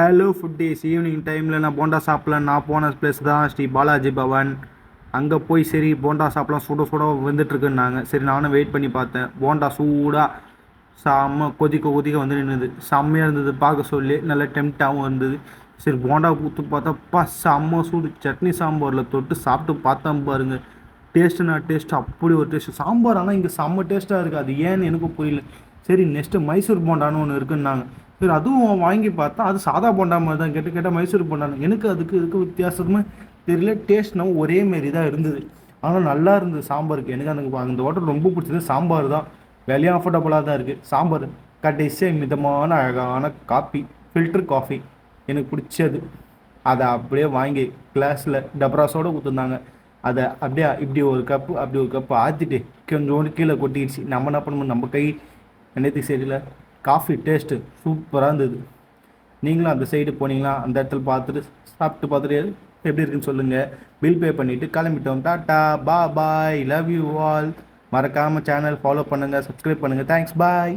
Hello foodies, evening டைமில் நான் போண்டா சாப்பிடலாம். நான் போன பிளேஸ் தான் ஸ்ரீ பாலாஜி பவன். அங்கே போய் சரி போண்டா சாப்பிடலாம், சுட சுட வந்துட்டுருக்குன்னாங்க. சரி நானும் வெயிட் பண்ணி பார்த்தேன். போண்டா சூடாக செம்ம கொதிக்க கொதிக்க வந்து நின்றுது. செம்மையாக இருந்தது பார்க்க சொல்லி, நல்ல டெம்ட்டாகவும் இருந்தது. சரி போண்டா ஊற்று பார்த்தா செம்ம சூடு. சட்னி சாம்பாரில் தொட்டு சாப்பிட்டு பார்த்தேன் பாருங்க. டேஸ்ட்டுனா டேஸ்ட்டு, அப்படி ஒரு டேஸ்ட்டு சாம்பார். ஆனால் இங்கே செம்ம டேஸ்ட்டாக இருக்குது. அது ஏன்னு எனக்கும் புரியல. சரி நெக்ஸ்ட்டு மைசூர் போண்டான்னு ஒன்று இருக்குன்னாங்க. சரி அதுவும் வாங்கி பார்த்தா அது சாதா போண்டா மாதிரி தான். கேட்டால் மைசூர் போண்டான்னு. எனக்கு இதுக்கு வித்தியாசமாக தெரியல. டேஸ்ட்னா ஒரே மாரி தான் இருந்தது. ஆனால் நல்லா இருந்தது சாம்பாருக்கு. எனக்கு அந்த ஹோட்டல் ரொம்ப பிடிச்சது சாம்பார் தான். விலையும் அஃபோர்டபுளாக தான் இருக்குது. சாம்பார் கடைசியாக மிதமான அழகான காஃபி, ஃபில்டர் காஃபி எனக்கு பிடிச்சது. அதை அப்படியே வாங்கி கிளாஸில் டப்ராஸோடு கொடுத்துருந்தாங்க. அதை அப்படியே இப்படி ஒரு கப்பு அப்படி ஒரு கப்பு ஆற்றிட்டு கொஞ்சோண்டு கீழே கொட்டிடுச்சு. நம்ம என்ன பண்ணணும், நம்ம கை என்னத்துக்கு சரியில்லை. காஃபி டேஸ்ட்டு சூப்பராக இருந்தது. நீங்களும் அந்த சைடு போனீங்களா, அந்த இடத்துல பார்த்துட்டு சாப்பிட்டு பார்த்துட்டு எப்படி இருக்குன்னு சொல்லுங்கள். பில் பே பண்ணிவிட்டு கிளம்பிட்டோம். Tata bye, love you all. மறக்காமல் சேனல் ஃபாலோ பண்ணுங்கள், சப்ஸ்கிரைப் பண்ணுங்கள். தேங்க்ஸ், பாய்.